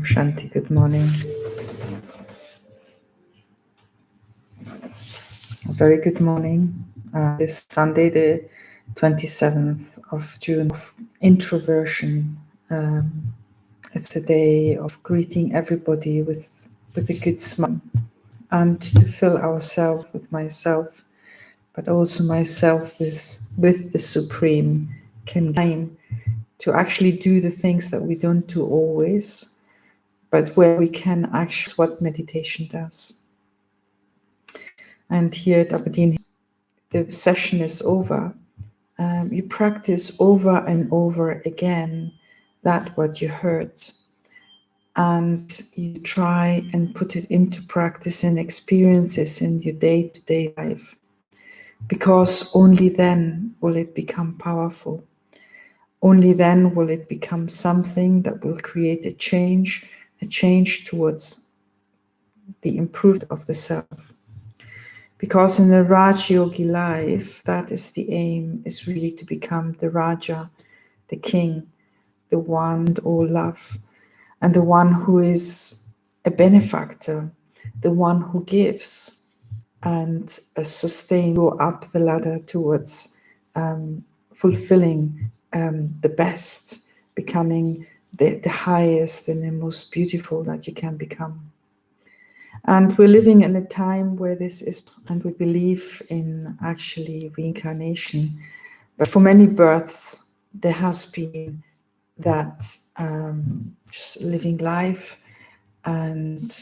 Shanti, good morning. A very good morning. This Sunday, the 27th of June, of introversion. It's a day of greeting everybody with a good smile and to fill ourselves with myself, but also myself with the Supreme, time to actually do the things that we don't do always, but where we can actually, what meditation does. And here at Aberdeen, the session is over. You practice over and over again that what you heard. And you try and put it into practice and experiences in your day-to-day life. Because only then will it become powerful. Only then will it become something that will create a change towards the improvement of the self. Because in the Raj Yogi life, that is the aim, is really to become the Raja, the king, the one and all love, and the one who is a benefactor, the one who gives and sustains, go up the ladder towards fulfilling the best, becoming the highest and the most beautiful that you can become. And we're living in a time where this is, and we believe in actually reincarnation. But for many births, there has been that just living life and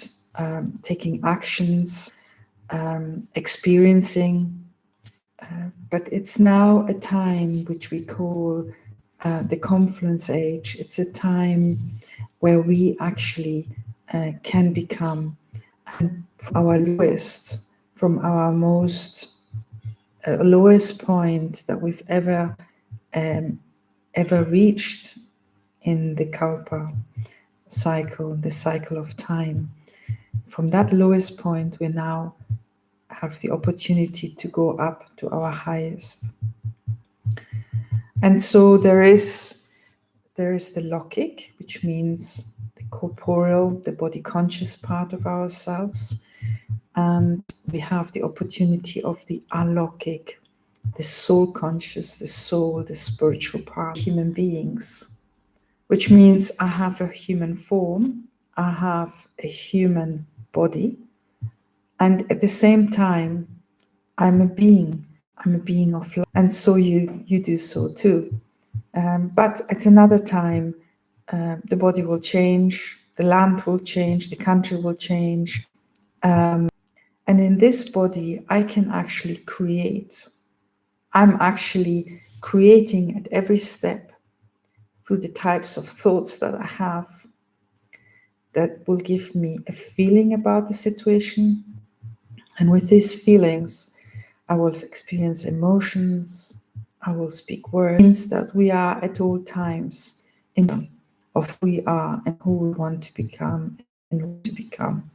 taking actions, experiencing. But it's now a time which we call the confluence age. It's a time where we actually can become our lowest, from our most lowest point that we've ever reached in the Kalpa cycle, the cycle of time. From that lowest point, we now have the opportunity to go up to our highest. And so there is the Lokik, which means the corporeal, the body conscious part of ourselves. And we have the opportunity of the Alokik, the soul conscious, the soul, the spiritual part, human beings, which means I have a human form, I have a human body, and at the same time, I'm a being of love. And so you do so too. But at another time, the body will change, the land will change, the country will change. And in this body, I can actually create. I'm actually creating at every step through the types of thoughts that I have that will give me a feeling about the situation. And with these feelings, I will experience emotions, I will speak words that we are at all times in of who we are and who we want to become and who to become.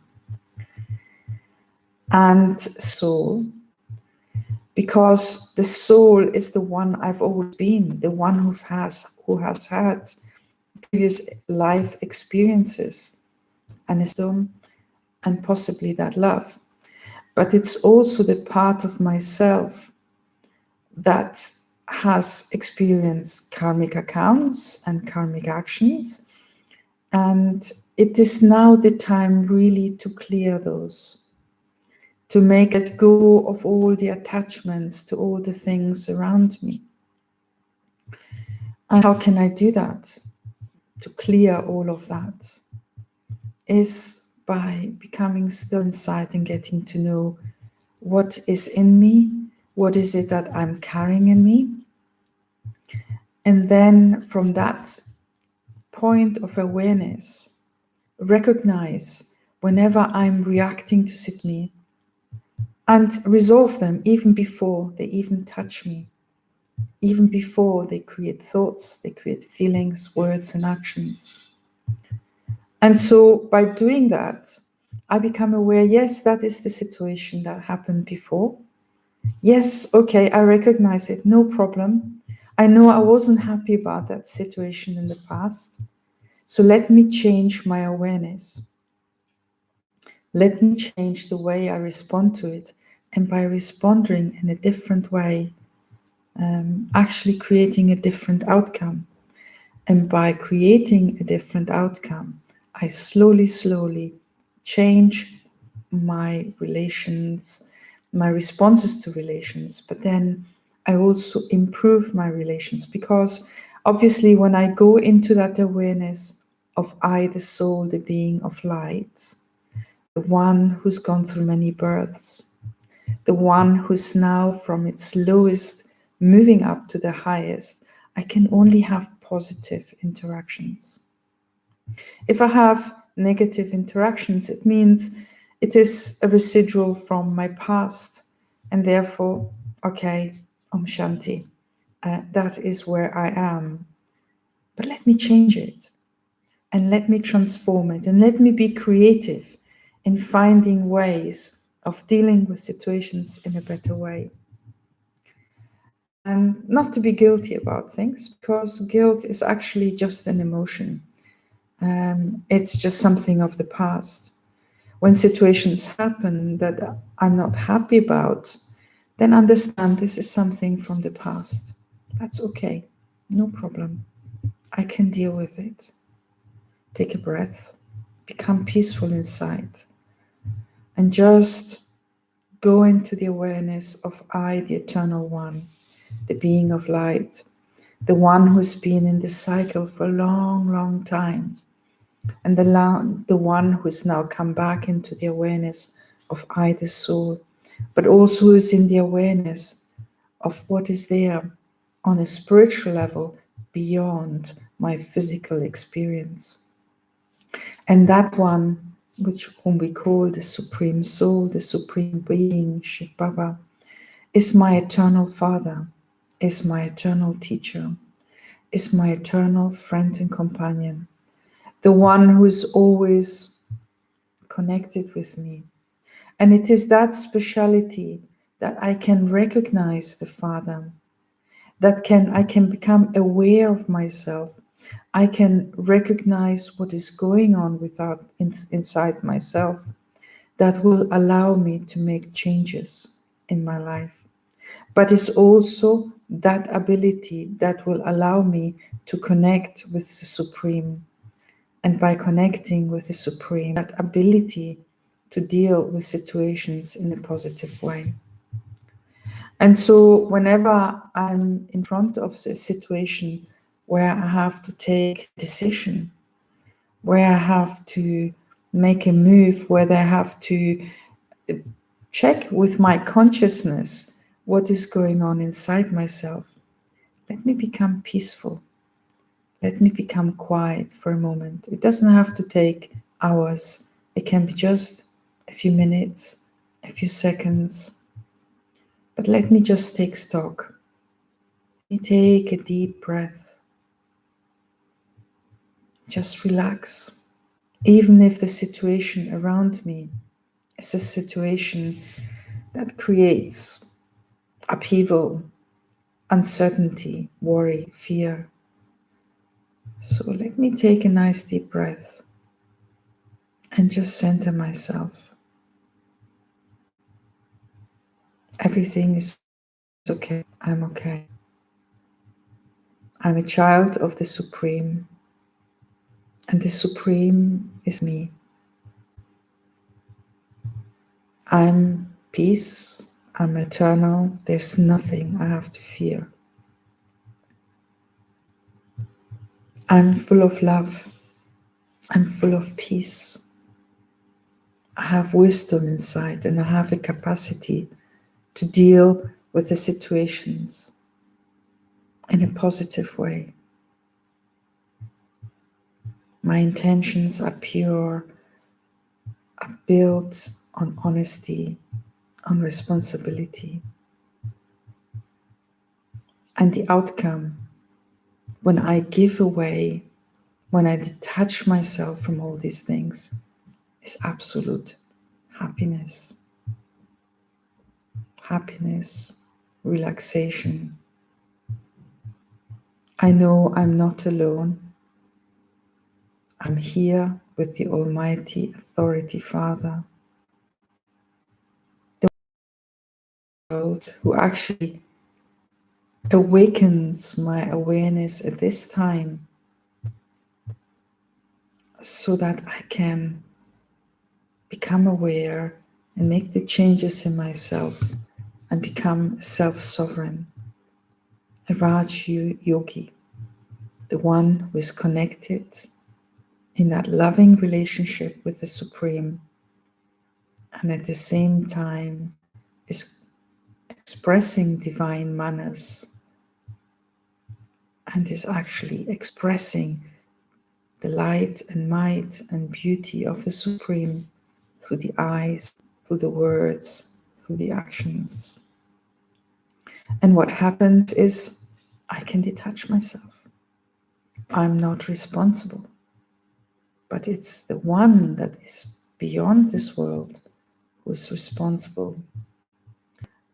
And soul, because the soul is the one I've always been, the one who has had previous life experiences and possibly that love. But it's also the part of myself that has experienced karmic accounts and karmic actions. And it is now the time really to clear those, to make it go of all the attachments to all the things around me. And how can I do that? To clear all of that is by becoming still inside and getting to know what is in me, what is it that I'm carrying in me. And then from that point of awareness, recognize whenever I'm reacting to me and resolve them even before they even touch me, even before they create thoughts, they create feelings, words, and actions. And so by doing that, I become aware, yes, that is the situation that happened before. Yes, okay, I recognize it, no problem. I know I wasn't happy about that situation in the past. So let me change my awareness. Let me change the way I respond to it. And by responding in a different way, actually creating a different outcome. And by creating a different outcome, I slowly change my relations, my responses to relations, but then I also improve my relations, because obviously when I go into that awareness of I, the soul, the being of light, the one who's gone through many births, the one who's now from its lowest moving up to the highest, I can only have positive interactions. If I have negative interactions, it means it is a residual from my past, and therefore, okay, Om Shanti, that is where I am. But let me change it, and let me transform it, and let me be creative in finding ways of dealing with situations in a better way. And not to be guilty about things, because guilt is actually just an emotion. It's just something of the past. When situations happen that I'm not happy about, then understand this is something from the past. That's okay, no problem. I can deal with it. Take a breath, become peaceful inside, and just go into the awareness of I, the Eternal One, the being of light, the one who's been in this cycle for a long time, and the one who's now come back into the awareness of I, the soul, but also is in the awareness of what is there on a spiritual level beyond my physical experience. And that one, whom we call the Supreme Soul, the Supreme Being, Shiv Baba, is my eternal Father, is my eternal teacher, is my eternal friend and companion, the one who is always connected with me. And it is that speciality that I can recognize the Father, that I can become aware of myself. I can recognize what is going on inside myself, that will allow me to make changes in my life. But it's also that ability that will allow me to connect with the Supreme. And by connecting with the Supreme, that ability to deal with situations in a positive way. And so whenever I'm in front of a situation where I have to take a decision, where I have to make a move, where I have to check with my consciousness what is going on inside myself, let me become peaceful. Let me become quiet for a moment. It doesn't have to take hours. It can be just a few minutes, a few seconds. But let me just take stock. Let me take a deep breath. Just relax. Even if the situation around me is a situation that creates upheaval, uncertainty, worry, fear. So let me take a nice deep breath and just center myself. Everything is okay. I'm okay. I'm a child of the Supreme, and the Supreme is me. I'm peace. I'm eternal. There's nothing I have to fear. I'm full of love. I'm full of peace. I have wisdom inside, and I have a capacity to deal with the situations in a positive way. My intentions are pure, are built on honesty, on responsibility. And the outcome, when I give away, when I detach myself from all these things, is absolute happiness. Happiness, relaxation. I know I'm not alone. I'm here with the Almighty Authority Father, the world who actually awakens my awareness at this time so that I can become aware and make the changes in myself and become self-sovereign, a Raj yogi, the one who is connected in that loving relationship with the Supreme, and at the same time is expressing divine manners and is actually expressing the light and might and beauty of the Supreme through the eyes, through the words, through the actions. And what happens is I can detach myself. I'm not responsible, but it's the one that is beyond this world who is responsible.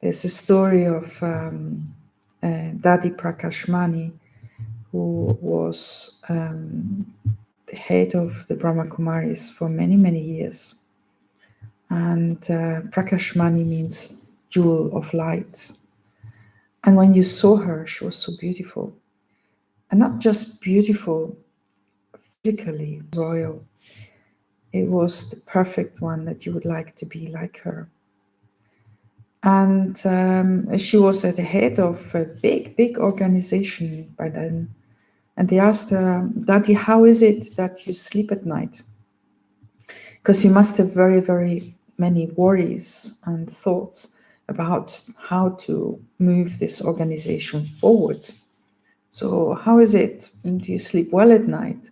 There's a story of Dadi Prakashmani, who was the head of the Brahma Kumaris for many, many years. And Prakashmani means jewel of light. And when you saw her, she was so beautiful. And not just beautiful physically, royal. It was the perfect one that you would like to be like her. And she was at the head of a big, big organization by then. And they asked her, Dadi, how is it that you sleep at night? Because you must have very, very many worries and thoughts about how to move this organization forward. So how is it? Do you sleep well at night?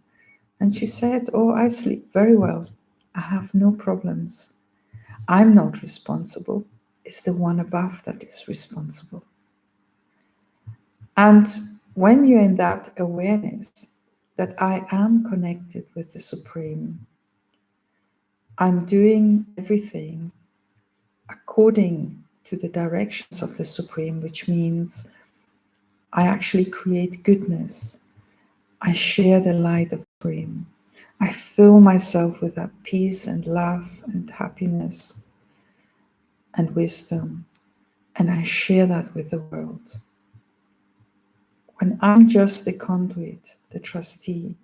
And she said, oh, I sleep very well. I have no problems. I'm not responsible. It's the one above that is responsible. And when you're in that awareness that I am connected with the Supreme, I'm doing everything according to the directions of the Supreme, which means I actually create goodness. I share the light of the Supreme. I fill myself with that peace and love and happiness and wisdom, and I share that with the world. When I'm just the conduit, the trustee,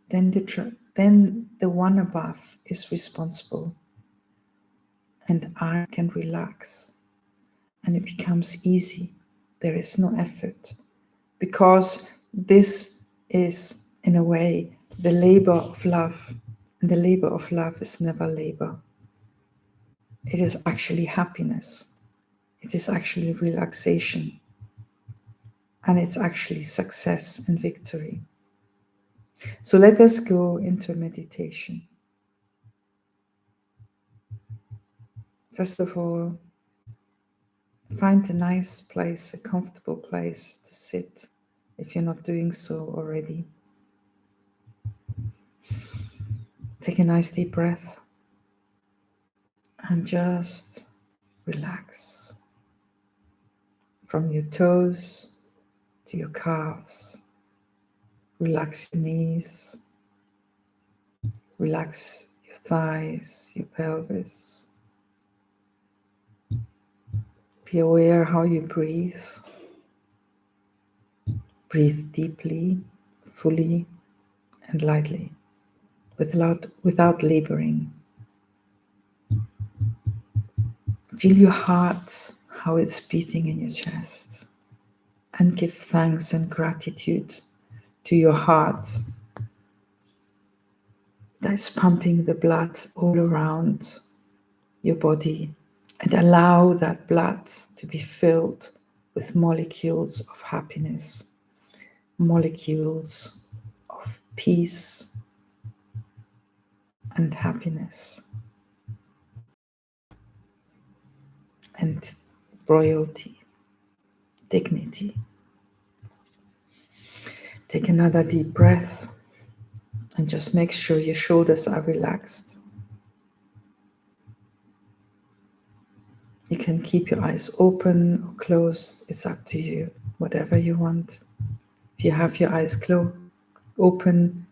then the one above is responsible, and I can relax, and it becomes easy. There is no effort, because this is, in a way, the labor of love, and the labor of love is never labor. It is actually happiness. It is actually relaxation. And it's actually success and victory. So let us go into a meditation. First of all, find a nice place, a comfortable place to sit, if you're not doing so already. Take a nice deep breath and just relax. From your toes to your calves. Relax your knees. Relax your thighs, your pelvis. Be aware how you breathe. Breathe deeply, fully, and lightly, without laboring. Feel your heart, how it's beating in your chest. And give thanks and gratitude to your heart that is pumping the blood all around your body, and allow that blood to be filled with molecules of happiness, molecules of peace and happiness and royalty, dignity. Take another deep breath and just make sure your shoulders are relaxed. You can keep your eyes open or closed. It's up to you, whatever you want. If you have your eyes open,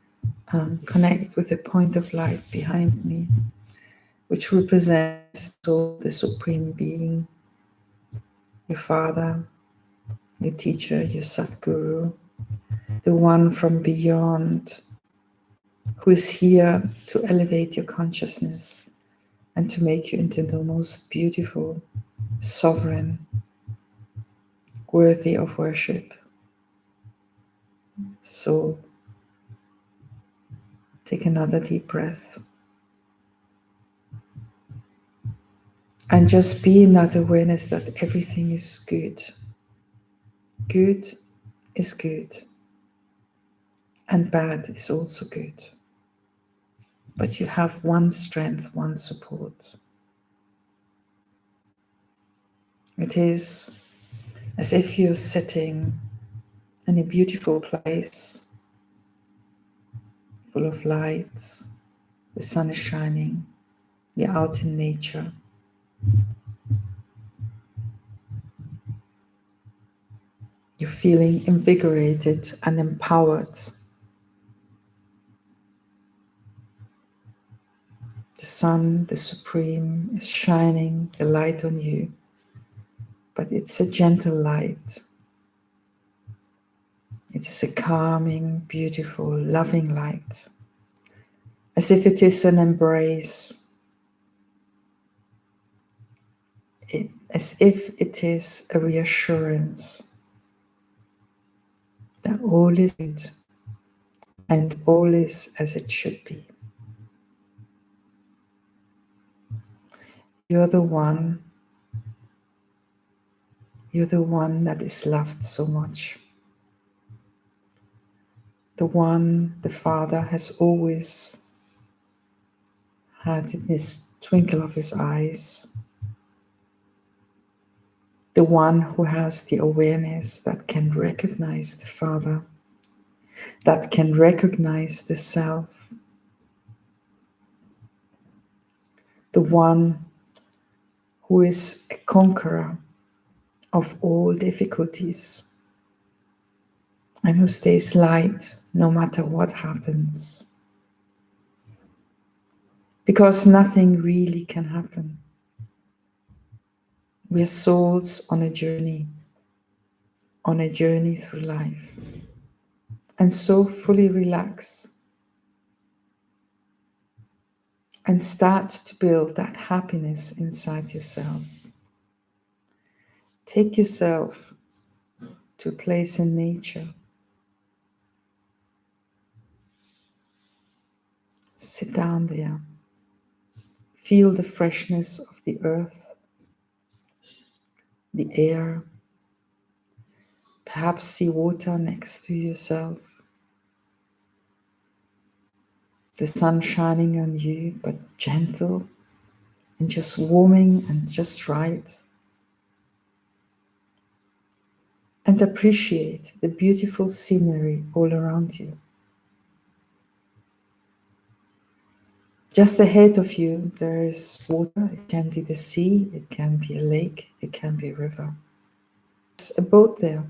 connect with the point of light behind me, which represents the Supreme Being, your Father, your teacher, your Satguru, the one from beyond, who is here to elevate your consciousness and to make you into the most beautiful, sovereign, worthy of worship soul. Take another deep breath. And just be in that awareness that everything is good. Good is good. And bad is also good. But you have one strength, one support. It is as if you're sitting in a beautiful place, full of lights, the sun is shining, you're out in nature. You're feeling invigorated and empowered. The sun, the Supreme, is shining the light on you, but it's a gentle light. It is a calming, beautiful, loving light, as if it is an embrace, as if it is a reassurance that all is good and all is as it should be. You're the one that is loved so much. The one the Father has always had in his twinkle of his eyes. The one who has the awareness that can recognize the Father, that can recognize the Self. The one who is a conqueror of all difficulties and who stays light no matter what happens. Because nothing really can happen. We're souls on a journey through life. And so fully relax and start to build that happiness inside yourself. Take yourself to a place in nature. Sit down there. Feel the freshness of the earth, the air. Perhaps see water next to yourself. The sun shining on you, but gentle and just warming and just right. And appreciate the beautiful scenery all around you. Just ahead of you, there is water. It can be the sea, it can be a lake, it can be a river. There's a boat there.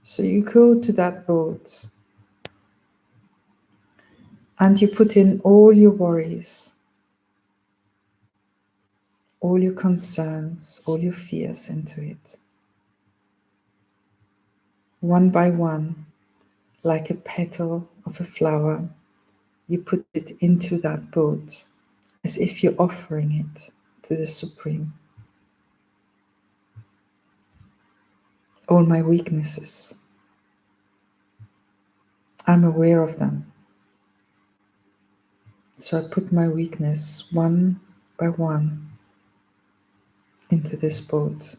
So you go to that boat and you put in all your worries, all your concerns, all your fears into it. One by one, like a petal of a flower, you put it into that boat as if you're offering it to the Supreme. All my weaknesses, I'm aware of them. So I put my weakness one by one into this boat.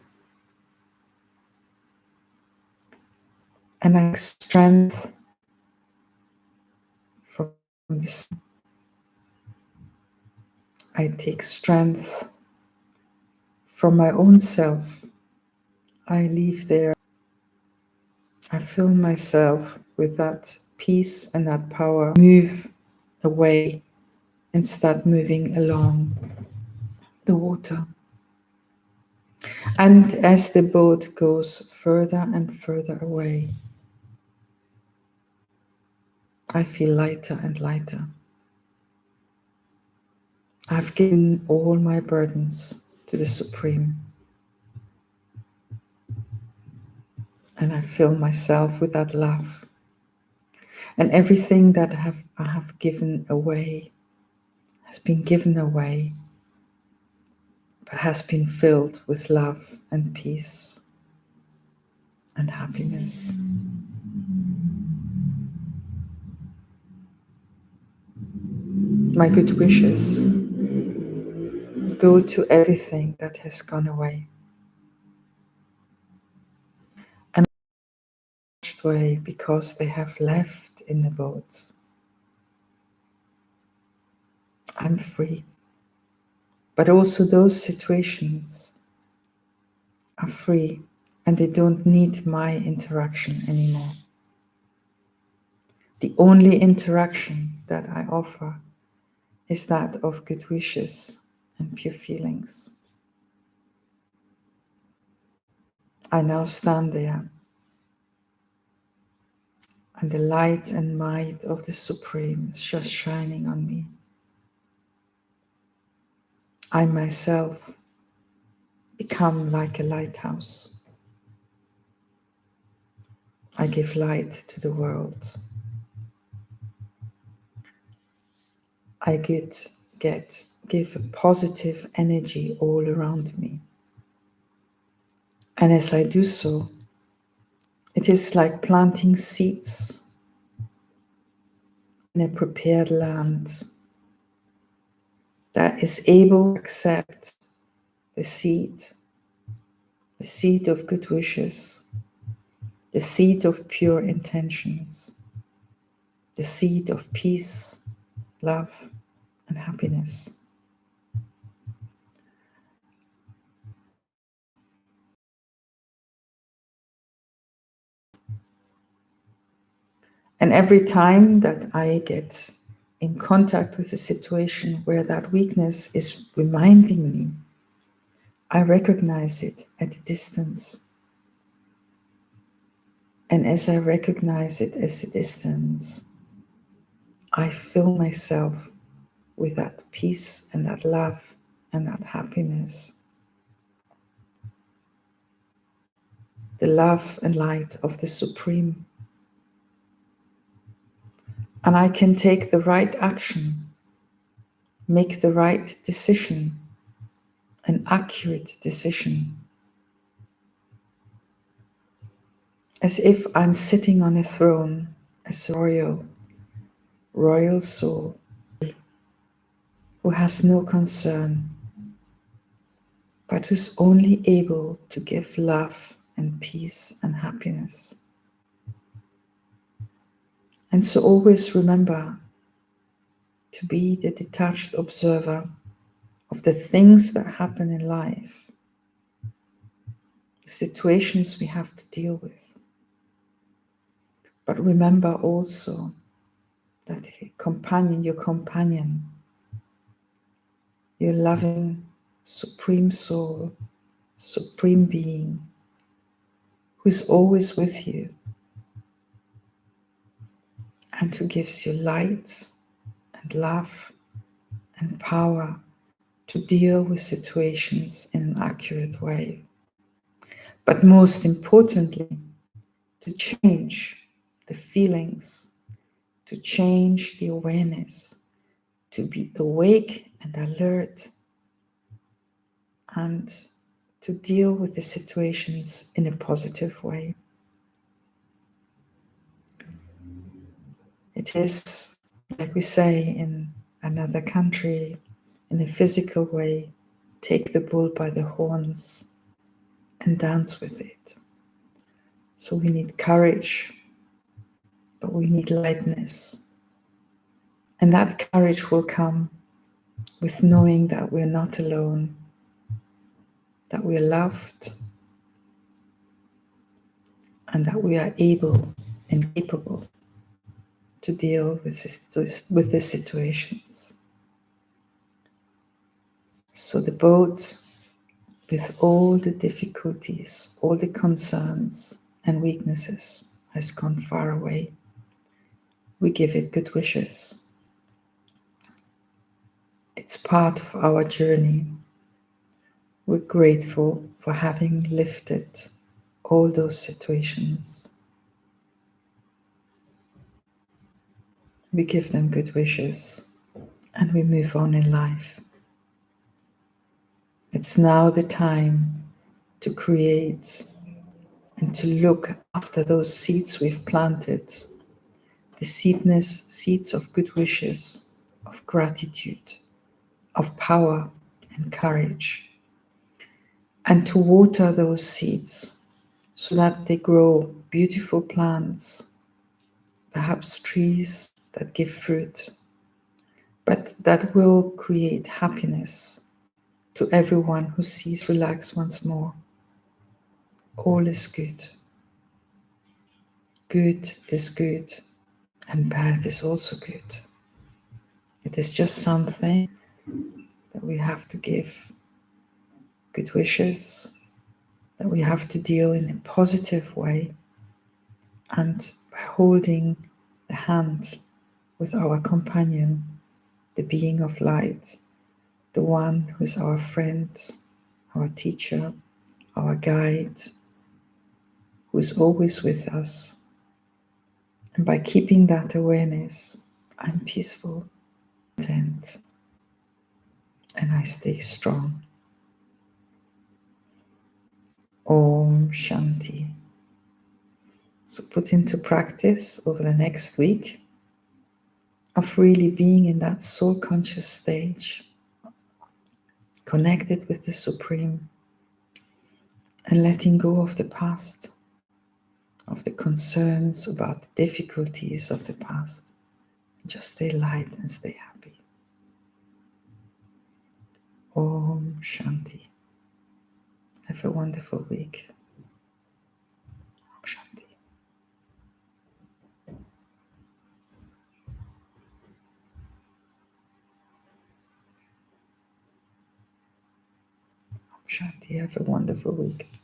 And I take strength from this. I take strength from my own self. I leave there. I fill myself with that peace and that power. Move away and start moving along the water. And as the boat goes further and further away, I feel lighter and lighter. I've given all my burdens to the Supreme, and I fill myself with that love. And everything that I have given away has been given away, but has been filled with love and peace and happiness. My good wishes go to everything that has gone away. And away because they have left in the boat. I'm free. But also those situations are free and they don't need my interaction anymore. The only interaction that I offer is that of good wishes and pure feelings. I now stand there, and the light and might of the Supreme is just shining on me. I myself become like a lighthouse. I give light to the world. I give a positive energy all around me. And as I do so, it is like planting seeds in a prepared land that is able to accept the seed of good wishes, the seed of pure intentions, the seed of peace, love, and happiness. And every time that I get in contact with a situation where that weakness is reminding me, I recognize it at a distance. And as I recognize it as a distance, I fill myself with that peace and that love and that happiness. The love and light of the Supreme. And I can take the right action, make the right decision, an accurate decision. As if I'm sitting on a throne as a royal soul who has no concern, but who's only able to give love and peace and happiness. And so always remember to be the detached observer of the things that happen in life, the situations we have to deal with. But remember also that your companion, your loving Supreme Soul, Supreme Being, who is always with you and who gives you light and love and power to deal with situations in an accurate way. But most importantly, to change the feelings, to change the awareness, to be awake and alert, and to deal with the situations in a positive way. It is, like we say in another country, in a physical way, take the bull by the horns and dance with it. So we need courage, but we need lightness. And that courage will come with knowing that we're not alone, that we're loved, and that we are able and capable to deal with the situations. So the boat, with all the difficulties, all the concerns and weaknesses, has gone far away. we give it good wishes. It's part of our journey. We're grateful for having lifted all those situations. We give them good wishes and we move on in life. It's now the time to create and to look after those seeds we've planted, the seeds of good wishes, of gratitude, of power and courage, and to water those seeds so that they grow beautiful plants, perhaps trees that give fruit, but that will create happiness to everyone who sees relax once more. All is good. Good is good, and bad is also good. It is just something that we have to give good wishes, that we have to deal in a positive way, and by holding the hand with our companion, the being of light, the one who is our friend, our teacher, our guide, who is always with us. And by keeping that awareness, I'm peaceful, content, and I stay strong. Om Shanti. So put into practice over the next week of really being in that soul conscious stage, connected with the Supreme, and letting go of the past, of the concerns about the difficulties of the past. Just stay light and stay happy. Om Shanti. Have a wonderful week. Om Shanti. Om Shanti. Have a wonderful week.